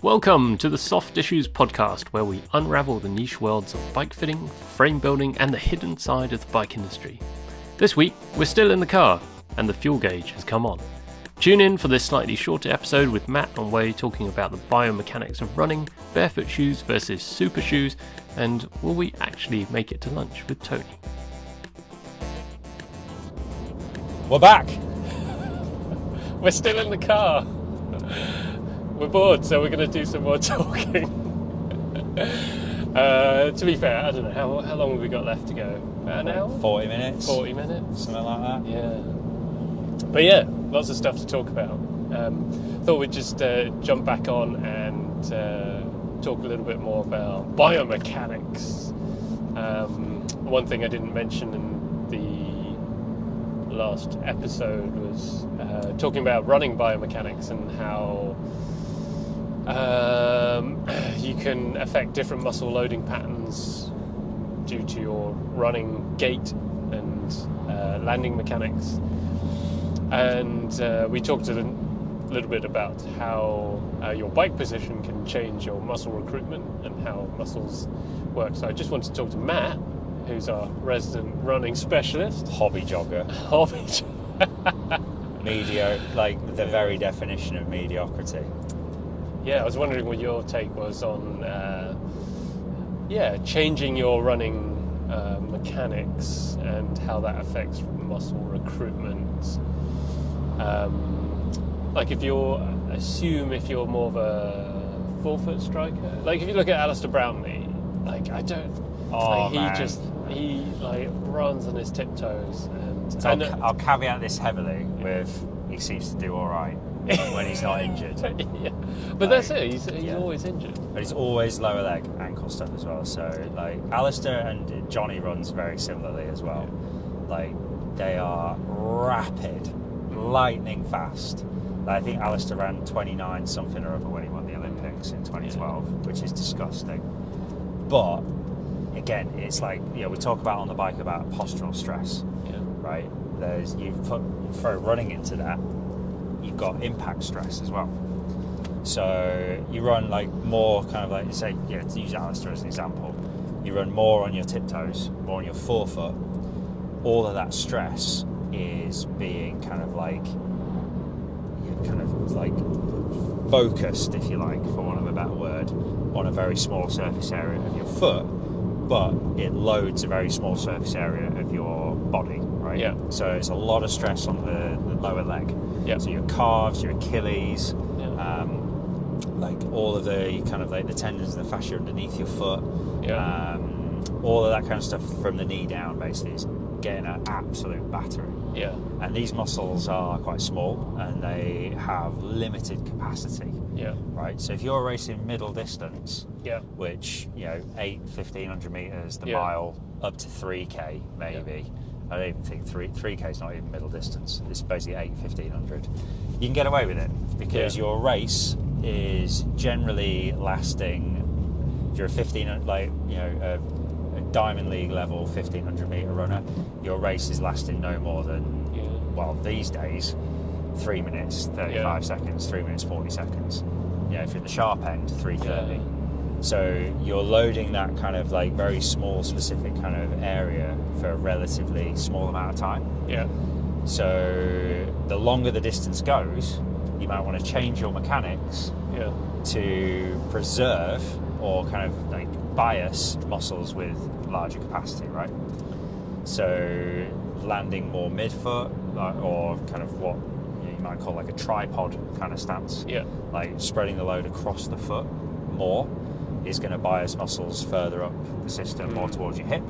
Welcome to the Soft Issues podcast, where we unravel the niche worlds of bike fitting, frame building, and the hidden side of the bike industry. This week, we're still in the car, and the fuel gauge has come on. Tune in for this slightly shorter episode with Matt and Wei talking about the biomechanics of running, barefoot shoes versus super shoes, and will we actually make it to lunch with Tony? We're back. We're still in the car. We're bored, so we're going to do some more talking. To be fair, I don't know, how long have we got left to go? About an hour? 40 minutes. 40 minutes. Something like that. Yeah. But yeah, lots of stuff to talk about. Thought we'd just jump back on and talk a little bit more about biomechanics. One thing I didn't mention in the last episode was talking about running biomechanics and how you can affect different muscle loading patterns due to your running gait and landing mechanics. And we talked a little bit about how your bike position can change your muscle recruitment and how muscles work. So I just wanted to talk to Matt, who's our resident running specialist. Hobby jogger. Like the very definition of mediocrity. Yeah, I was wondering what your take was on changing your running mechanics and how that affects muscle recruitment. Like if you're more of a forefoot striker, like if you look at Alistair Brownlee, like I don't, he runs on his tiptoes, and so I'll caveat this heavily with he seems to do all right when he's not injured. Yeah, but that's it. He's always injured. But he's always lower leg, ankle stuff as well. So like Alistair and Johnny runs very similarly as well. Like they are rapid, lightning fast. I think Alistair ran 29 something or other when he won the Olympics in 2012, which is disgusting. But again, it's like, we talk about on the bike about postural stress, right? Throw running into that, you've got impact stress as well. So you run like more kind of like, say, to use Alistair as an example, you run more on your tiptoes, more on your forefoot. All of that stress is being kind of like focused, if you like, for want of a better word, on a very small surface area of your foot, but it loads a very small surface area of your body, right? Yeah. So it's a lot of stress on the lower leg. Yeah. So your calves, your Achilles, like all of the kind of like the tendons and the fascia underneath your foot, all of that kind of stuff from the knee down basically is getting an absolute battering. Yeah. And these muscles are quite small and they have limited capacity. Yeah. Right. So if you're racing middle distance, which 1500 meters, the mile up to 3k maybe. I don't even think 3k is not even middle distance. It's basically 1500. You can get away with it because your race is generally lasting. If you're a Diamond League level 1500 metre runner, your race is lasting no more than, these days, 3 minutes 35 seconds, 3 minutes 40 seconds. If you're at the sharp end, 3:30. So you're loading that kind of like very small specific kind of area for a relatively small amount of time. Yeah. So the longer the distance goes, you might want to change your mechanics to preserve or kind of like bias muscles with larger capacity, right? So landing more midfoot or kind of what you might call like a tripod kind of stance, like spreading the load across the foot more is going to bias muscles further up the system, more towards your hip.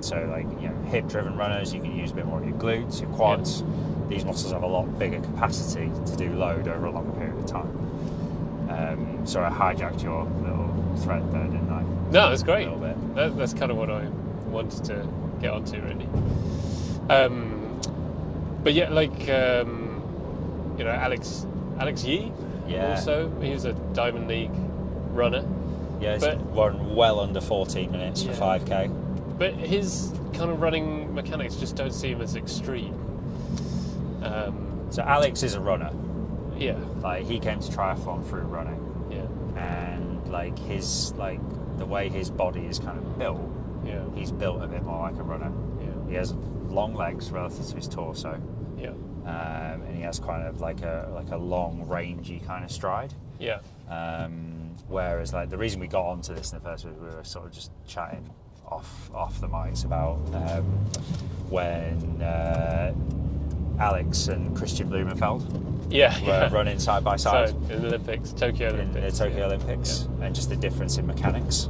So like hip driven runners, you can use a bit more of your glutes, your quads. These muscles have a lot bigger capacity to do load over a longer period of time. Sorry, I hijacked your little thread there, didn't I? No, that's great. A little bit. That's kind of what I wanted to get onto, really. But Alex Yee. Also, he was a Diamond League runner. Yeah, he's run well under 14 minutes for 5k. But his kind of running mechanics just don't seem as extreme. So Alex is a runner. Yeah. Like, he came to triathlon through running. Yeah. And, like, the way his body is kind of built, he's built a bit more like a runner. Yeah. He has long legs relative to his torso. Yeah. And he has kind of like a long, rangy kind of stride. Yeah. Whereas, like, the reason we got onto this in the first place, we were sort of just chatting off the mics about when Alex and Christian Blumenfeld were running side by side. So, in the Olympics, Tokyo Olympics. In the Tokyo Olympics, and just the difference in mechanics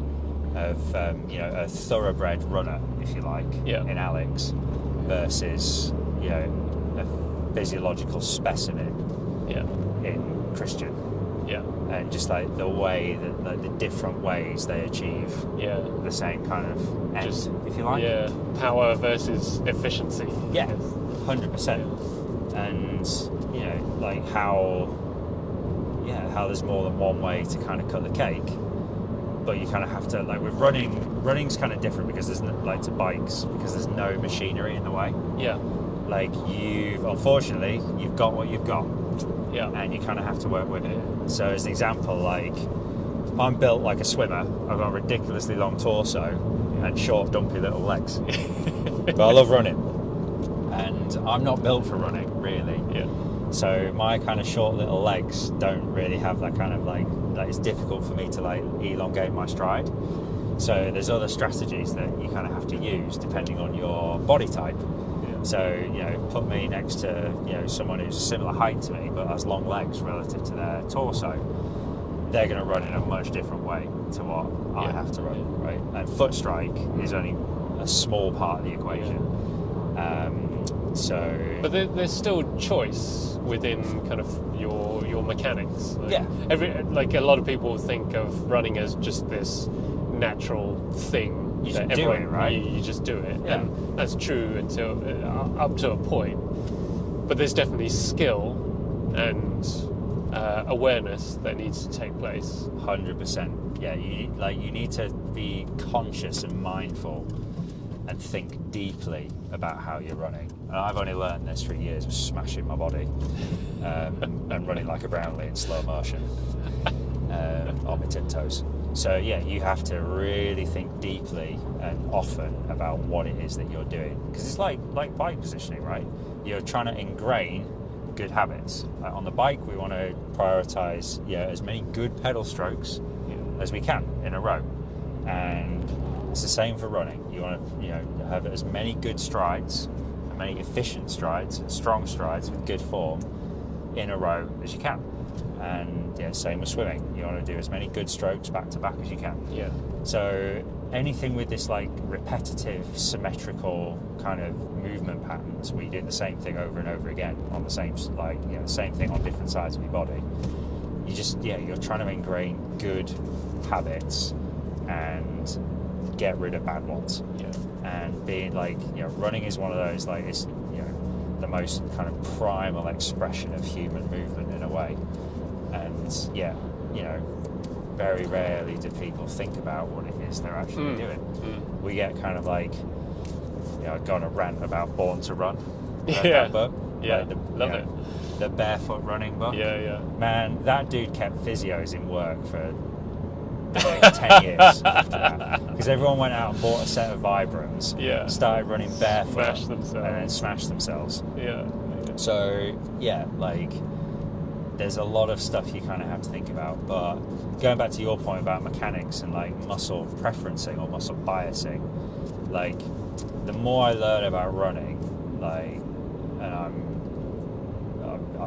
of a thoroughbred runner, if you like, in Alex versus a physiological specimen in Christian. Yeah. And just like the way that, like, the different ways they achieve the same kind of end, if you like. Yeah, power versus efficiency. Yeah, 100%. And like how there's more than one way to kind of cut the cake, but you kind of have to, like, with running's kind of different because there's like to bikes, because there's no machinery in the way. Yeah. Like, unfortunately you've got what you've got. Yeah. And you kind of have to work with it. So as an example, like, I'm built like a swimmer. I've got a ridiculously long torso and short, dumpy little legs. But I love running. And I'm not built for running, really. Yeah. So my kind of short little legs don't really have that kind of, like it's difficult for me to, like, elongate my stride. So there's other strategies that you kind of have to use depending on your body type. So, put me next to, someone who's a similar height to me but has long legs relative to their torso. They're going to run in a much different way to what I have to run, right? And foot strike is only a small part of the equation. But there's still choice within kind of your mechanics. Like, a lot of people think of running as just this natural thing. You just do it, right? You just do it, and that's true until up to a point. But there's definitely skill and awareness that needs to take place. 100%. Yeah, you need to be conscious and mindful and think deeply about how you're running. And I've only learned this through years of smashing my body and running like a Brownlee in slow motion on my tiptoes. So you have to really think deeply and often about what it is that you're doing, because it's like bike positioning, right? You're trying to ingrain good habits. On the bike, we want to prioritize as many good pedal strokes as we can in a row, and it's the same for running. You want to have as many good strides, and many efficient strides, and strong strides with good form in a row as you can. And same with swimming. You want to do as many good strokes back to back as you can. Yeah. So anything with this, like, repetitive, symmetrical kind of movement patterns, where you're doing the same thing over and over again on the same, same thing on different sides of your body. You just you're trying to ingrain good habits and get rid of bad ones. Yeah. And being running is one of those, like, it's the most kind of primal expression of human movement in a way. And very rarely do people think about what it is they're actually doing. We get kind of like, I go on a rant about Born to Run. That book. Yeah, love it. The barefoot running book. Yeah. Man, that dude kept physios in work for 10 years after that, because everyone went out and bought a set of Vibrams, started running barefoot, and then smashed themselves. So there's a lot of stuff you kind of have to think about. But going back to your point about mechanics and, like, muscle preferencing or muscle biasing, like, the more I learn about running, like,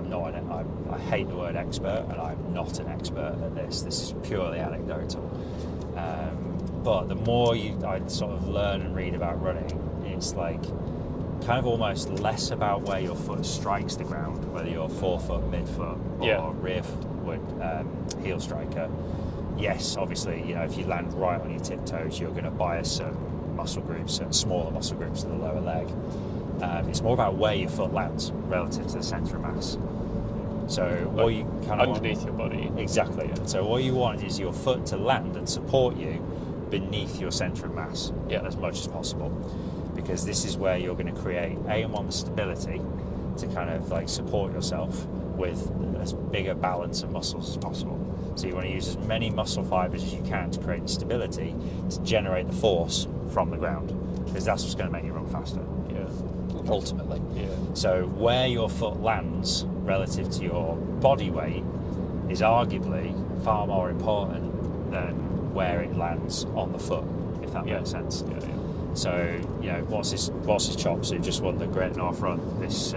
and I hate the word expert, and I'm not an expert at this. This is purely anecdotal. But the more I sort of learn and read about running, it's like kind of almost less about where your foot strikes the ground, whether you're forefoot, midfoot, or rearward heel striker. Yes, obviously, if you land right on your tiptoes, you're going to bias certain muscle groups, certain smaller muscle groups to the lower leg. It's more about where your foot lands relative to the centre of mass. So what you kind of underneath your body. Exactly. So what you want is your foot to land and support you beneath your centre of mass as much as possible, because this is where you're going to create the stability to kind of, like, support yourself, with as big a balance of muscles as possible. So you want to use as many muscle fibres as you can to create the stability to generate the force from the ground, because that's what's going to make you run faster. Yeah. Ultimately. Yeah. So where your foot lands relative to your body weight is arguably far more important than where it lands on the foot, if that makes sense. Yeah, yeah. So, you know, what's his chops, who just won the Great North Run this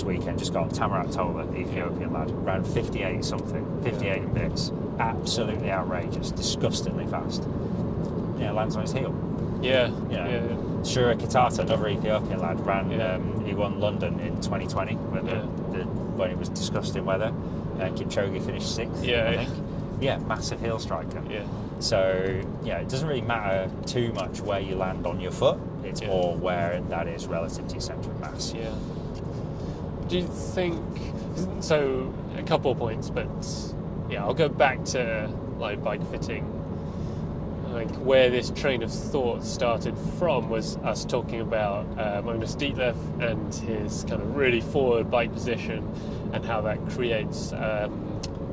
weekend, just gone, Tamarat Tola, Ethiopian lad, ran 58 something, 58 in bits, absolutely outrageous, disgustingly fast. You know, lands on his heel. Yeah. You know, Yeah. Shura Kitata, another Ethiopian lad, ran. He won London in 2020 when it was disgusting weather. Kipchoge finished 6th. I think. Yeah, massive heel striker. Yeah. So yeah, it doesn't really matter too much where you land on your foot. It's more where that is relative to your centre of mass. Yeah. Do you think so? A couple of points, but yeah, I'll go back to like bike fitting. Like where this train of thought started from was us talking about Magnus Ditlev and his kind of really forward bike position, and how that creates a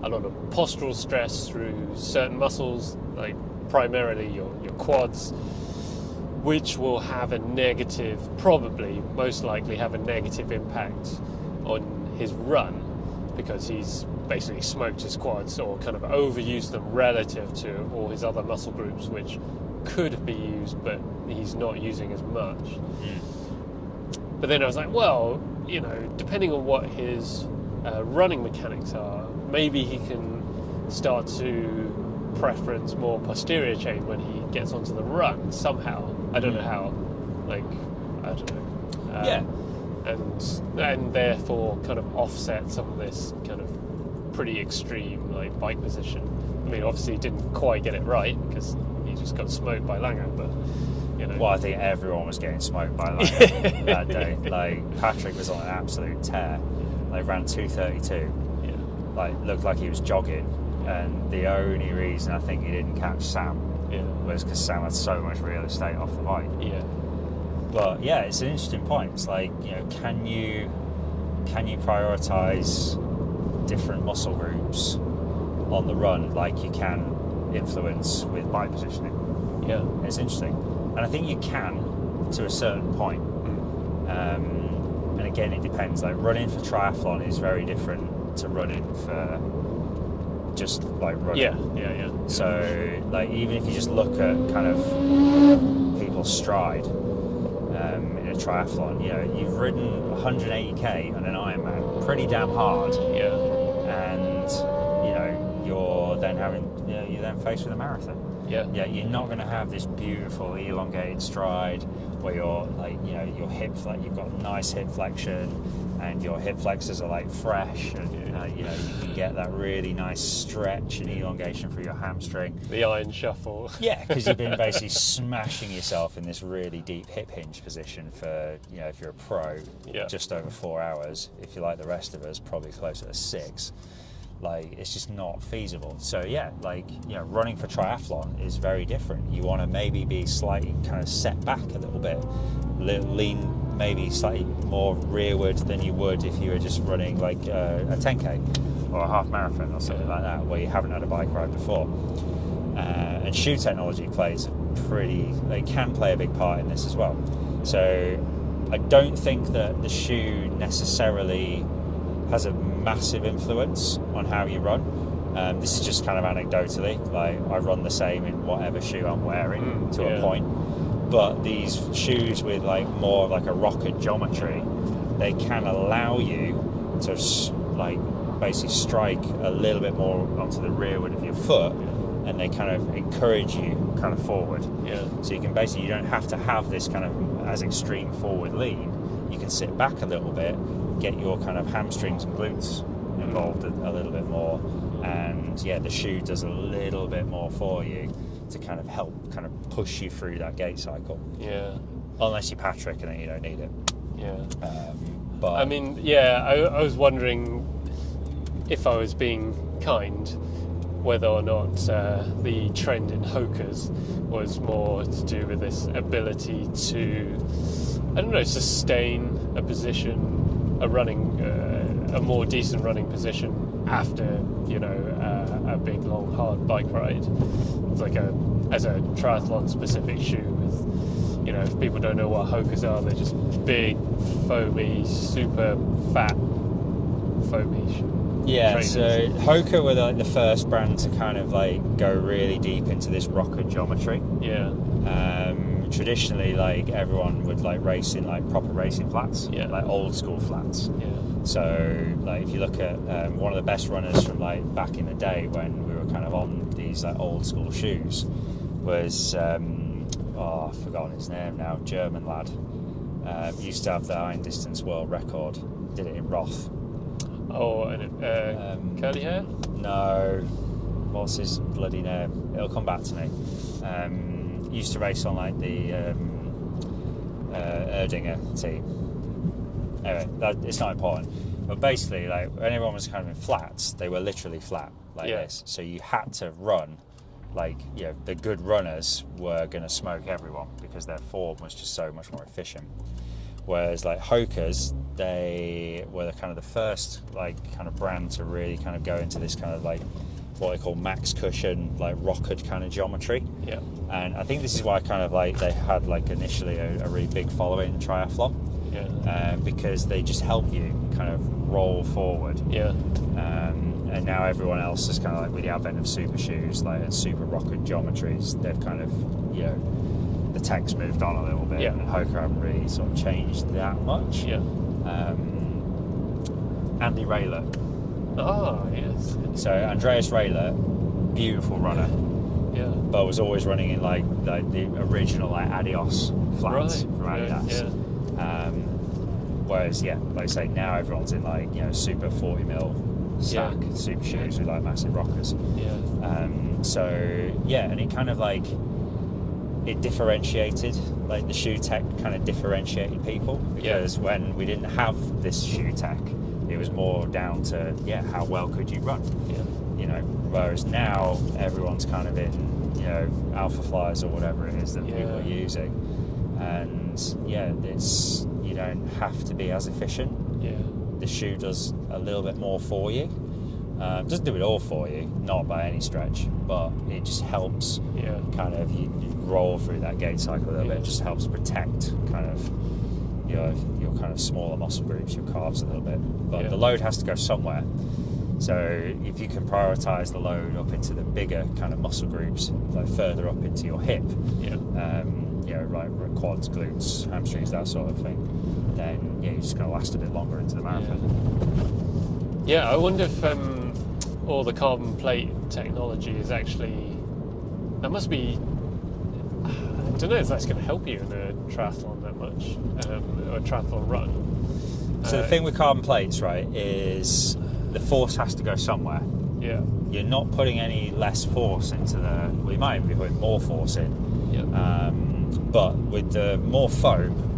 lot of postural stress through certain muscles, like primarily your quads, which will have a negative, most likely have a negative impact on his run, because he's basically smoked his quads or kind of overused them relative to all his other muscle groups, which could be used, but he's not using as much. But then I was like, well, you know, depending on what his running mechanics are, maybe he can start to preference more posterior chain when he gets onto the run somehow. I don't know how. Like, I don't know. And therefore kind of offset some of this kind of pretty extreme like bike position. I mean, obviously he didn't quite get it right because he just got smoked by Langer, but you know. Well, I think everyone was getting smoked by Langer that day. Like, Patrick was on an absolute tear. They ran 2:32. Like, looked like he was jogging, and the only reason I think he didn't catch Sam was because Sam had so much real estate off the bike. But yeah, it's an interesting point. It's like, you know, can you prioritise different muscle groups on the run like you can influence with bike positioning? It's interesting, and I think you can to a certain point. And again, it depends. Like, running for triathlon is very different to running for just like running. So like, even if you just look at kind of people's stride in a triathlon, you know, you've ridden 180k on an Ironman pretty damn hard, and you know, you're then faced with a marathon. You're not going to have this beautiful elongated stride where you're like, you know, your hips, like, you've got nice hip flexion and your hip flexors are like fresh, and you know, you can get that really nice stretch and elongation through your hamstring. The iron shuffle. Yeah, because you've been basically smashing yourself in this really deep hip hinge position for, you know, if you're a pro, just over 4 hours. If you're like the rest of us, probably closer to 6. Like, it's just not feasible. So yeah, like, you know, running for triathlon is very different. You want to maybe be slightly kind of set back a little bit, lean maybe slightly more rearward than you would if you were just running like a 10k or a half marathon or something like that, where you haven't had a bike ride before. And shoe technology can play a big part in this as well. So I don't think that the shoe necessarily has a massive influence on how you run. This is just kind of anecdotally, like, I run the same in whatever shoe I'm wearing to a point, but these shoes with like more like a rocket geometry, they can allow you to like basically strike a little bit more onto the rearward of your foot, and they kind of encourage you kind of forward. So you can basically, you don't have to have this kind of as extreme forward lean. You can sit back a little bit, get your kind of hamstrings and glutes involved a little bit more, and the shoe does a little bit more for you to kind of help kind of push you through that gait cycle. Unless you're Patrick, and then you don't need it. But I mean, I was wondering, if I was being kind, whether or not the trend in Hokers was more to do with this ability to, I don't know, sustain a position, a running a more decent running position after, you know, a big, long, hard bike ride. It's like as a triathlon specific shoe with, you know, if people don't know what Hokers are, they're just big, foamy, super fat, foamy shoes. Yeah, trainers. so Hoka were like the first brand to kind of like go really deep into this rocket geometry. Yeah. Traditionally, like everyone would like race in like proper racing flats, like old school flats. Yeah. So like if you look at one of the best runners from like back in the day when we were kind of on these like old school shoes was I've forgotten his name now, German lad. Used to have the iron distance world record. Did it in Roth. Oh, and curly hair? No. What's his bloody name? It'll come back to me. Used to race on like the Erdinger team. Anyway, it's not important. But basically, like when everyone was kind of in flats, they were literally flat like this. So you had to run, like, you know, the good runners were going to smoke everyone because their form was just so much more efficient. Whereas like Hokers, they were the kind of the first like kind of brand to really kind of go into this kind of like what they call max cushion, like rocket kind of geometry. Yeah. And I think this is why kind of like they had like initially a really big following in triathlon. Yeah. Because they just help you kind of roll forward. Yeah. And now everyone else is kind of like with the advent of super shoes, like and super rocket geometries, they've kind of, you know, the tech's moved on a little bit. Yeah. And Hoka haven't really sort of changed that much. Yeah. Andy Rayler. Oh, yes. So Andreas Rayler, beautiful runner. Yeah. But was always running in like the original like Adios flats from Right. Adidas. Yeah. Whereas like I say, now everyone's in like, you know, super 40mm stack super shoes with like massive rockers. Yeah. So and it kind of like it differentiated, like the shoe tech kind of differentiated people because when we didn't have this shoe tech, it was more down to how well could you run. You know, whereas now everyone's kind of in, you know, Alpha Flyers or whatever it is that people are using, and it's, you don't have to be as efficient. The shoe does a little bit more for you. Doesn't do it all for you, not by any stretch, but it just helps kind of you roll through that gait cycle a little bit. It just helps protect kind of your kind of smaller muscle groups, your calves a little bit. But the load has to go somewhere. So if you can prioritise the load up into the bigger kind of muscle groups, like further up into your hip, you know, like quads, glutes, hamstrings, that sort of thing, then you're just going to last a bit longer into the marathon. Yeah, I wonder if all the carbon plate technology is actually, that must be, I don't know if that's going to help you in a triathlon that much, or a triathlon run. So the thing with carbon plates, right, is the force has to go somewhere. Yeah. You're not putting any less force into well, you might even be putting more force in. Yeah. But with the more foam,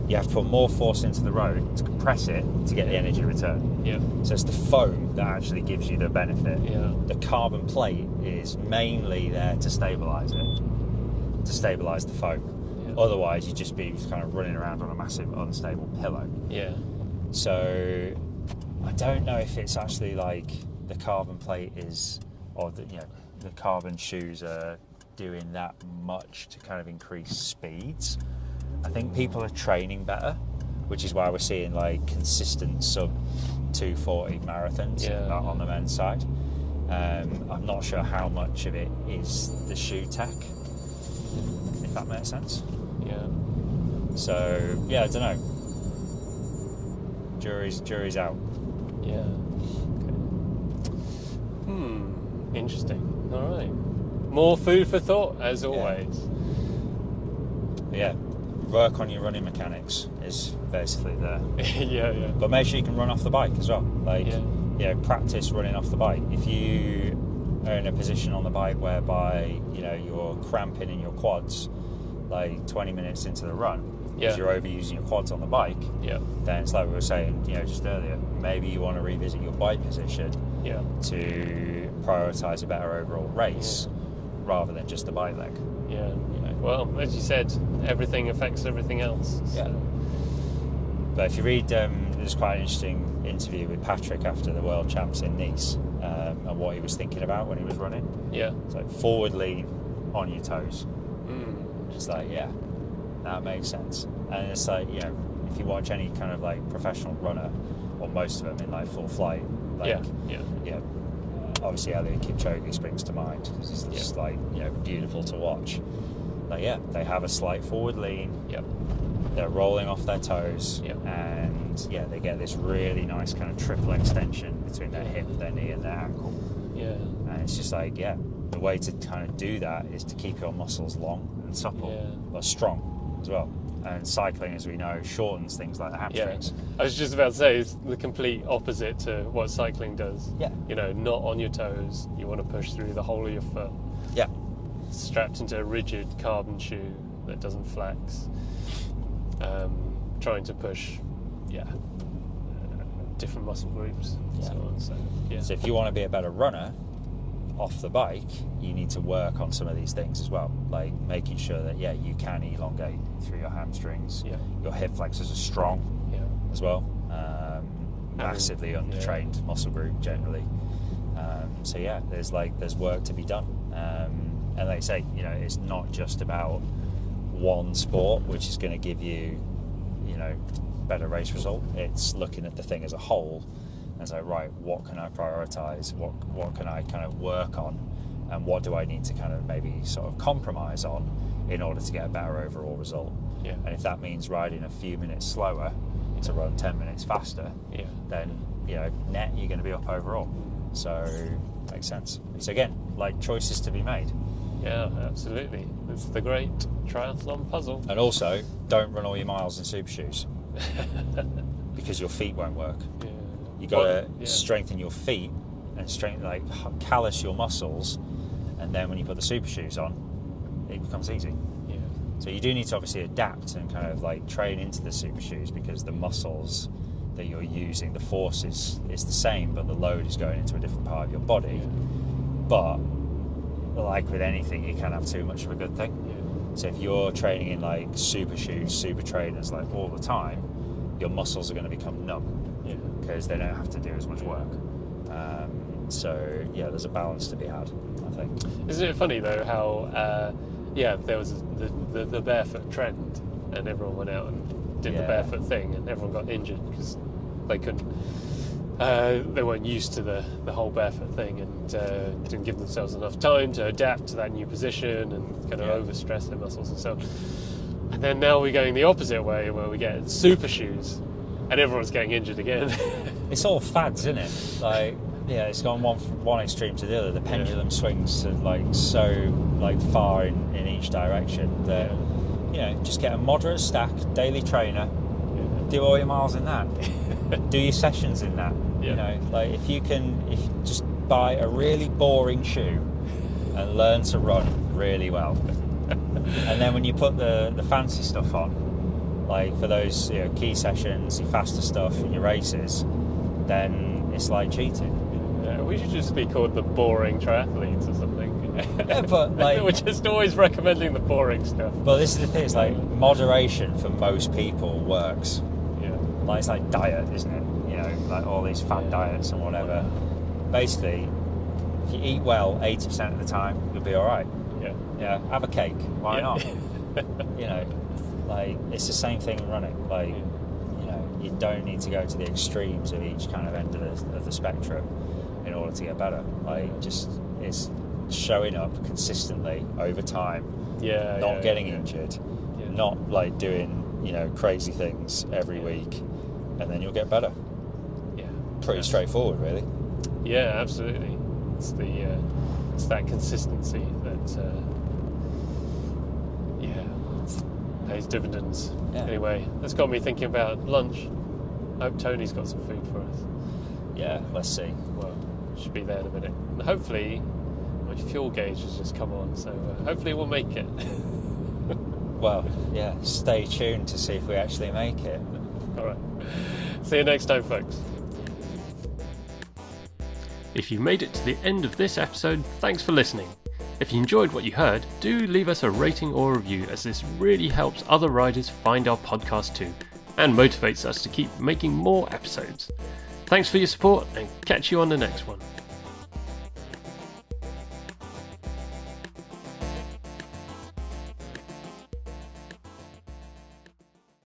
you have to put more force into the road to compress it to get the energy return. Yeah. So it's the foam that actually gives you the benefit. Yeah. The carbon plate is mainly there to stabilise it, to stabilise the foam. Yeah. Otherwise, you'd just be kind of running around on a massive unstable pillow. Yeah. So I don't know if it's actually like the carbon plate is, or the carbon shoes are doing that much to kind of increase speeds. I think people are training better, which is why we're seeing like consistent sub 240 marathons on the men's side. I'm not sure how much of it is the shoe tech, if that makes sense. Yeah. So I don't know. Jury's out. Yeah. Okay. Interesting. All right. More food for thought, as always. Yeah. Work on your running mechanics is basically there. Yeah. But make sure you can run off the bike as well. Like, practice running off the bike. If you are in a position on the bike whereby, you know, you're cramping in your quads, like 20 minutes into the run, because you're overusing your quads on the bike, then it's like we were saying, you know, just earlier, maybe you want to revisit your bike position to prioritise a better overall race rather than just the bike leg. Yeah. You know? Well, as you said, everything affects everything else. So. Yeah. But if you read, there's quite an interesting interview with Patrick after the World Champs in Nice, and what he was thinking about when he was running. Yeah. It's like forward lean on your toes. Just like, yeah, that makes sense. And it's like, you know, if you watch any kind of like professional runner, or most of them in like full flight, like, obviously Eliud Kipchoge springs to mind because he's just like, you know, beautiful to watch. Like, yeah, they have a slight forward lean. Yep. They're rolling off their toes, Yep. and yeah, they get this really nice kind of triple extension between their hip, their knee, and their ankle. Yeah. And it's just like, yeah, the way to kind of do that is to keep your muscles long and supple, but strong as well. And cycling, as we know, shortens things like the hamstrings. Yeah. I was just about to say, it's the complete opposite to what cycling does. Yeah. You know, not on your toes. You want to push through the whole of your foot. Yeah. Strapped into a rigid carbon shoe that doesn't flex. Trying to push, different muscle groups and so on. So if you want to be a better runner off the bike, you need to work on some of these things as well, like making sure that you can elongate through your hamstrings. Your hip flexors are strong as well. Massively undertrained muscle group generally. There's work to be done. And like I say, you know, it's not just about one sport which is going to give you, you know, better race result. It's looking at the thing as a whole and say, right, what can I prioritize? What can I kind of work on? And what do I need to kind of maybe sort of compromise on in order to get a better overall result? Yeah. And if that means riding a few minutes slower to run 10 minutes faster, then, you know, net you're going to be up overall. So makes sense. So again, like, choices to be made. Yeah, absolutely. It's the great triathlon puzzle. And also, don't run all your miles in super shoes because your feet won't work. Yeah. You got to strengthen your feet and callus your muscles, and then when you put the super shoes on, it becomes easy. Yeah. So you do need to obviously adapt and kind of like train into the super shoes, because the muscles that you're using, the force is the same, but the load is going into a different part of your body. But like with anything, you can have too much of a good thing. So if you're training in like super shoes, super trainers, like all the time, your muscles are going to become numb because they don't have to do as much work. There's a balance to be had, I think. Isn't it funny though how there was the barefoot trend, and everyone went out and did the barefoot thing, and everyone got injured because they couldn't. They weren't used to the whole barefoot thing, and didn't give themselves enough time to adapt to that new position, and kind of overstress their muscles and so on. And then now we're going the opposite way, where we get super shoes, and everyone's getting injured again. It's all fads, isn't it? Like, it's gone from one extreme to the other. The pendulum swings to so far in each direction that just get a moderate stack, daily trainer, do all your miles in that, do your sessions in that. You know, like if you just buy a really boring shoe and learn to run really well, and then when you put the fancy stuff on, like for those key sessions, your faster stuff, and your races, then it's like cheating. We should just be called the boring triathletes or something. Yeah, but like we're just always recommending the boring stuff. But this is the thing: it's like moderation for most people works. Yeah, like it's like diet, isn't it? Like all these fat diets and whatever. Basically, if you eat well 80% of the time, you'll be all right. Yeah. Have a cake. Why not? Like it's the same thing in running. Like you don't need to go to the extremes of each kind of end of the spectrum in order to get better. Like it's showing up consistently over time. Not getting injured. Not like doing crazy things every week, and then you'll get better. Pretty straightforward, really. Yeah, absolutely. It's that consistency that pays dividends. Anyway, that's got me thinking about lunch. I hope Tony's got some food for us. Yeah, let's see. Well, should be there in a minute. And hopefully my fuel gauge has just come on, so hopefully we'll make it. Well, stay tuned to see if we actually make it. All right. See you next time, folks. If you made it to the end of this episode, thanks for listening. If you enjoyed what you heard, do leave us a rating or review, as this really helps other riders find our podcast too, and motivates us to keep making more episodes. Thanks for your support and catch you on the next one.